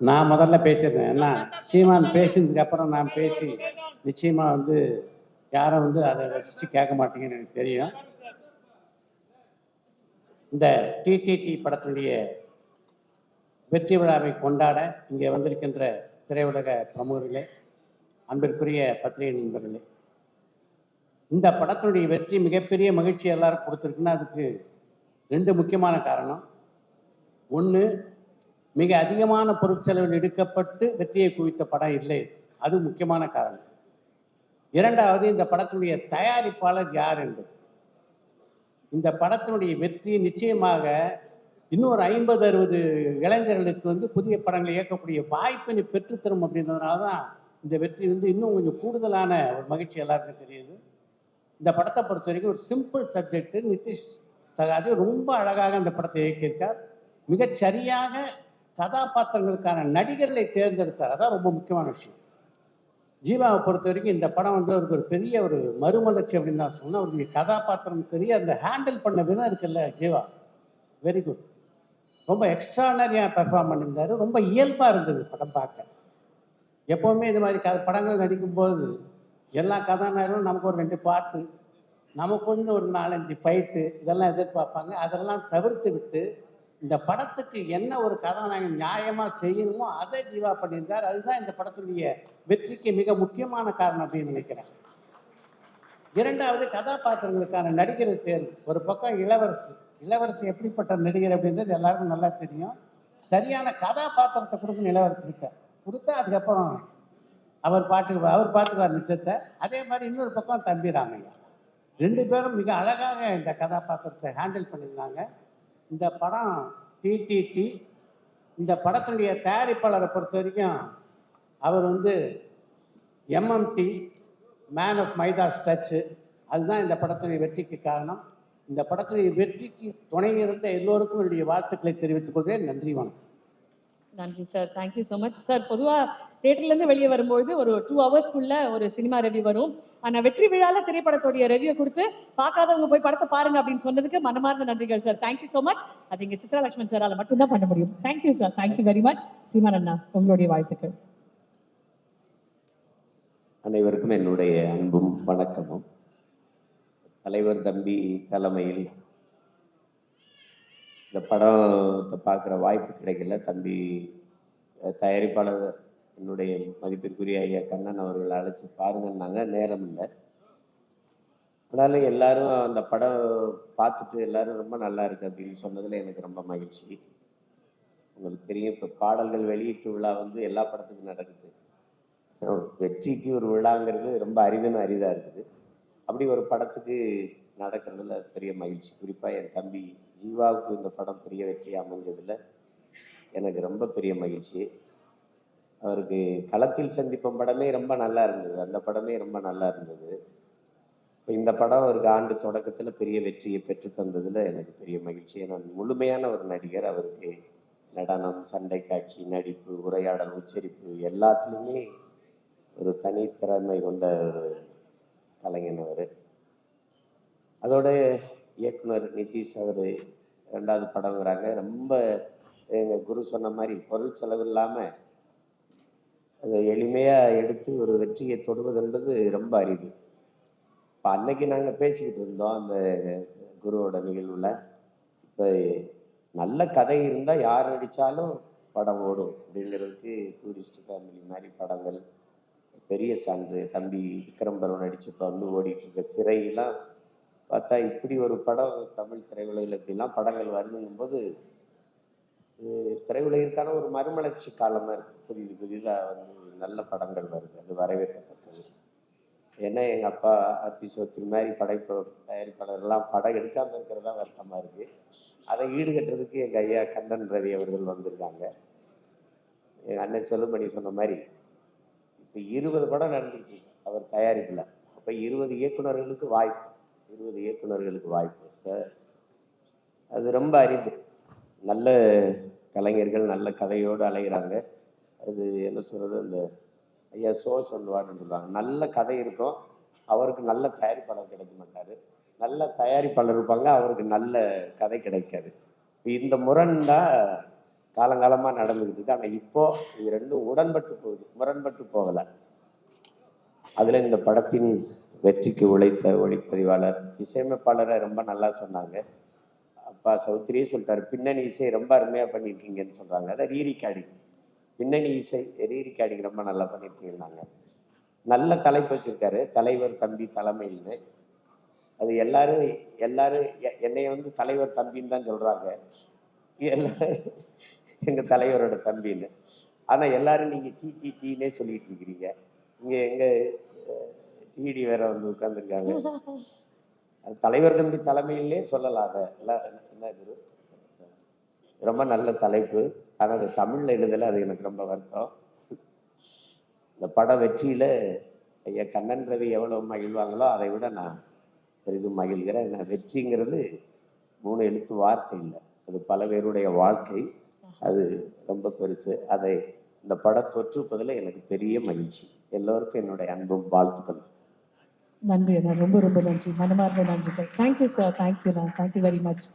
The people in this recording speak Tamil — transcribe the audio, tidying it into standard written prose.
நான் முதல்ல பேசியிருந்தேன். ஏன்னா சீமான் பேசினதுக்கு அப்புறம் நான் பேசி நிச்சயமாக வந்து யாரும் வந்து அதை ரசித்து கேட்க மாட்டீங்கன்னு எனக்கு தெரியும். இந்த டிடிடி படத்தினுடைய வெற்றி விழாவை கொண்டாட இங்கே வந்திருக்கின்ற திரையுலக பிரமுகர்களே, அன்பிற்குரிய பத்திரிகை நண்பர்களே, இந்த படத்தினுடைய வெற்றி மிகப்பெரிய மகிழ்ச்சி எல்லாரும் கொடுத்துருக்குன்னா அதுக்கு ரெண்டு முக்கியமான காரணம். ஒன்று, மிக அதிகமான பொருட்செலவில் எடுக்கப்பட்டு வெற்றியை குவித்த படம் இல்லை, அது முக்கியமான காரணம். இரண்டாவது, இந்த படத்தினுடைய தயாரிப்பாளர் யார் என்பது. இந்த படத்தினுடைய வெற்றி நிச்சயமாக இன்னொரு 50-60 இளைஞர்களுக்கு வந்து புதிய படங்களை இயக்கக்கூடிய வாய்ப்பினை பெற்றுத்தரும். அப்படின்றதுனால தான் இந்த வெற்றி வந்து இன்னும் கொஞ்சம் கூடுதலான ஒரு மகிழ்ச்சி எல்லாருக்கும் தெரியுது. இந்த படத்தை பொறுத்த வரைக்கும் ஒரு சிம்பிள் சப்ஜெக்ட். நிதிஷ் சகாதி ரொம்ப அழகாக இந்த படத்தை இயக்கியிருக்கார். மிகச்சரியாக கதாபாத்திரங்களுக்கான நடிகர்களை தேர்ந்தெடுத்தார். அதான் ரொம்ப முக்கியமான விஷயம். ஜீவாவை பொறுத்த வரைக்கும் இந்த படம் வந்து அவருக்கு ஒரு பெரிய ஒரு மறுமலர்ச்சி அப்படின்னு தான் சொன்னால், அவருடைய கதாபாத்திரம் சரி, அந்த ஹேண்டில் பண்ண விதம் இருக்குல்ல, ஜீவா வெரி குட். ரொம்ப எக்ஸ்ட்ரானரியாக பெர்ஃபார்ம் பண்ணியிருந்தார். ரொம்ப இயல்பாக இருந்தது படம் பார்க்க. எப்போவுமே இது மாதிரி படங்கள் நடிக்கும்போது எல்லா கதாநாயகரும் நமக்கு ஒரு 2 பாட்டு, நமக்கு வந்து ஒரு 4-5 ஃபைட்டு இதெல்லாம் எதிர்பார்ப்பாங்க. அதெல்லாம் தவிர்த்து விட்டு இந்த படத்துக்கு என்ன ஒரு கதாநாயகன் நியாயமாக செய்யணுமோ அதை ஜீவா பண்ணியிருந்தார். அதுதான் இந்த படத்துடைய வெற்றிக்கு மிக முக்கியமான காரணம் அப்படின்னு நினைக்கிறேன். இரண்டாவது, கதாபாத்திரங்களுக்கான நடிகர் தேர்வு. ஒரு பக்கம் இளவரசி எப்படிப்பட்ட நடிகர் அப்படின்றது எல்லாருக்கும் நல்லா தெரியும். சரியான கதாபாத்திரத்தை கொடுக்கணும் இளவரசிக்கிட்ட கொடுத்தா அதுக்கப்புறம் அவர் பார்த்துக்குவார் மிச்சத்தை. அதே மாதிரி இன்னொரு பக்கம் தம்பி ராமையா, 2 பேரும் மிக அழகாக இந்த கதாபாத்திரத்தை ஹேண்டில் பண்ணியிருந்தாங்க. இந்த படம் டிடிடி, இந்த படத்தினுடைய தயாரிப்பாளரை பொறுத்த வரைக்கும் அவர் வந்து MMT, man of Midas touch. அதுதான் இந்த படத்தினுடைய வெற்றிக்கு காரணம். இந்த படத்தினுடைய வெற்றிக்கு துணை இருந்த எல்லோருக்கும் என்னுடைய வாழ்த்துக்களை தெரிவித்துக் கொள்கிறேன். நன்றி, வணக்கம். நன்றி sir, thank you so much sir. பொதுவாக தேட்டர்லேருந்து வெளியே வரும்போது ஒரு 2 ஹவர்ஸ்க்குள்ள ஒரு சினிமா ரெவ்யூ வரும். ஆனால் வெற்றி விழால திரைப்படத்துடைய ரெவ்யூ கொடுத்து பார்க்காதவங்க போய் படத்தை பாருங்க அப்படின்னு சொன்னதுக்கு மனமார்ந்த நன்றிகள் சார். Thank you so much. அது இங்கே சித்ரா லட்சுமண் சாரால் மட்டும்தான் பண்ண முடியும். Thank you sir, thank you very much. Seeman அண்ணா, உங்களுடைய வாழ்த்துக்கள். அனைவருக்கும் என்னுடைய அன்பும் வணக்கமும். தலைவர் தம்பி தலைமையில் இந்த படத்தை பார்க்குற வாய்ப்பு கிடைக்கல. தம்பி தயாரிப்பாளர் என்னுடைய மதிப்பிற்குரிய ஐயா கண்ணன் அவர்கள் அழைச்சி பாருங்கன்னாங்க, நேரம் இல்லை. ஆனாலும் எல்லாரும் அந்த படம் பார்த்துட்டு எல்லாரும் ரொம்ப நல்லா இருக்கு அப்படின்னு சொன்னதில் எனக்கு ரொம்ப மகிழ்ச்சி. உங்களுக்கு தெரியும், இப்போ பாடல்கள் வெளியீட்டு விழா வந்து எல்லா படத்துக்கும் நடக்குது. வெற்றிக்கு ஒரு விழாங்கிறது ரொம்ப அரிதாக இருக்குது. அப்படி ஒரு படத்துக்கு நடக்கிறதுல பெரிய மகிழ்ச்சி. குறிப்பாக என் தம்பி ஜீவாவுக்கு இந்த படம் பெரிய வெற்றி அமைஞ்சதில் எனக்கு ரொம்ப பெரிய மகிழ்ச்சி. அவருக்கு களத்தில் சந்திப்பம் படமே ரொம்ப நல்லா இருந்தது, அந்த படமே ரொம்ப நல்லா இருந்தது. இப்போ இந்த படம் அவருக்கு ஆண்டு தொடக்கத்தில் பெரிய வெற்றியை பெற்று தந்ததில் எனக்கு பெரிய மகிழ்ச்சி. ஏன்னா முழுமையான ஒரு நடிகர். அவருக்கு நடனம், சண்டை காட்சி, நடிப்பு, உரையாடல், உச்சரிப்பு எல்லாத்துலேயுமே ஒரு தனித்திறமை கொண்ட ஒரு கலைஞன் அவர். அதோட இயக்குனர் நிதிஷ் அவர் 2வது படங்கிறாங்க. ரொம்ப எங்கள் குரு சொன்ன மாதிரி பொருள் செலவு இல்லாமல் அதை எளிமையாக எடுத்து ஒரு வெற்றியை தொடுவது என்பது ரொம்ப அரிது. இப்போ அன்னைக்கு நாங்கள் பேசிக்கிட்டு இருந்தோம் அந்த குருவோட நிகழ்வில். இப்போ நல்ல கதை இருந்தால் யார் நடித்தாலும் படம் ஓடும் அப்படிங்கிறதுக்கு டூரிஸ்ட் ஃபேமிலி மாதிரி படங்கள் பெரிய சான்று. தம்பி விக்ரம் பருவம் நடிச்சு இப்போ வந்து ஓடிட்டு இருக்க சிறையெல்லாம் பார்த்தா இப்படி ஒரு படம் தமிழ் திரையுலகில் இப்படிலாம் படங்கள் வருதுங்கும் போது திரையுலகிற்கான ஒரு மறுமலர்ச்சி காலமாக இருக்குது. புதிதாக வந்து நல்ல படங்கள் வருது, அது வரவேற்கத்தக்கது. ஏன்னா எங்கள் அப்பா ஆர்பி சோத்ரி மாதிரி தயாரிப்பாளர்லாம் படம் எடுக்காமல் இருக்கிறதா வருத்தமாக இருக்குது. அதை ஈடுகட்டுறதுக்கு எங்கள் ஐயா கண்ணன் ரவி அவர்கள் வந்திருக்காங்க. எங்கள் அண்ணன் செல்லுமணி சொன்ன மாதிரி இப்போ 20 படம் நடந்துருக்கு அவர் தயாரிப்பில். அப்போ 20 இயக்குநர்களுக்கு வாய்ப்பு. இப்போ அது ரொம்ப அரிது. நல்ல கலைஞர்கள் நல்ல கதையோடு அலைகிறாங்க. அது என்ன சொல்கிறது, அந்த ஐயா சொல்லுவார்னு சொல்லுவாங்க, நல்ல கதை இருக்கும், அவருக்கு நல்ல தயாரிப்பாளர் கிடைக்க மாட்டார். நல்ல தயாரிப்பாளர் இருப்பாங்க, அவருக்கு நல்ல கதை கிடைக்காது. இந்த முரண் தான் காலங்காலமாக நடந்துக்கிட்டு இருக்கு. ஆனால் இப்போ இது ரெண்டும் உடன்பட்டு போகுது, முரண்பட்டு போகலை. அதில் இந்த படத்தின் வெற்றிக்கு உழைத்த ஒளிப்பதிவாளர், இசையமைப்பாளரை ரொம்ப நல்லா சொன்னாங்க. அப்பா சௌத்ரியே சொல்லிட்டாரு, பின்னணி இசை ரொம்ப அருமையாக பண்ணியிருக்கீங்கன்னு சொல்கிறாங்க. அதை ரீரிகார்டிங், பின்னணி இசை ரீரிகார்டிங் ரொம்ப நல்லா பண்ணியிருக்கீங்கன்னாங்க. நல்ல தலைப்பு வச்சிருக்காரு, தலைவர் தம்பி தலைமையில்னு. அது எல்லாரும் என்னைய வந்து தலைவர் தம்பின்னு தான் சொல்கிறாங்க, எல்லாரும் எங்கள் தலைவரோட தம்பின்னு. ஆனால் எல்லாரும் நீங்கள் டீனே சொல்லிட்டு இருக்கிறீங்க. இங்கே எங்கள் டிடி வேற வந்து உட்காந்துருக்காங்க. அது தலைவர் தம்பி தலைமையிலே சொல்லலாம். அதை என்ன குரு, ரொம்ப நல்ல தலைப்பு. ஆனால் அது தமிழில் எழுதலை, அது எனக்கு ரொம்ப வருத்தம். இந்த பட வெற்றியில் ஐயா கண்ணன் ரவி எவ்வளோ மகிழ்வாங்களோ அதை விட நான் பெரிதும் மகிழ்கிறேன். நான் வெற்றிங்கிறது 3 எழுத்து வார்த்தை இல்லை, அது பல பேருடைய வாழ்க்கை. அது ரொம்ப பெருசு. அதை இந்த படம் தொற்றுப்பதில் எனக்கு பெரிய மகிழ்ச்சி. எல்லோருக்கும் என்னுடைய அன்பும் வாழ்த்துக்கள். நன்றி அண்ணா, ரொம்ப ரொம்ப நன்றி, மனமார்ந்த நன்றிகள். Thank you sir, thank you very much.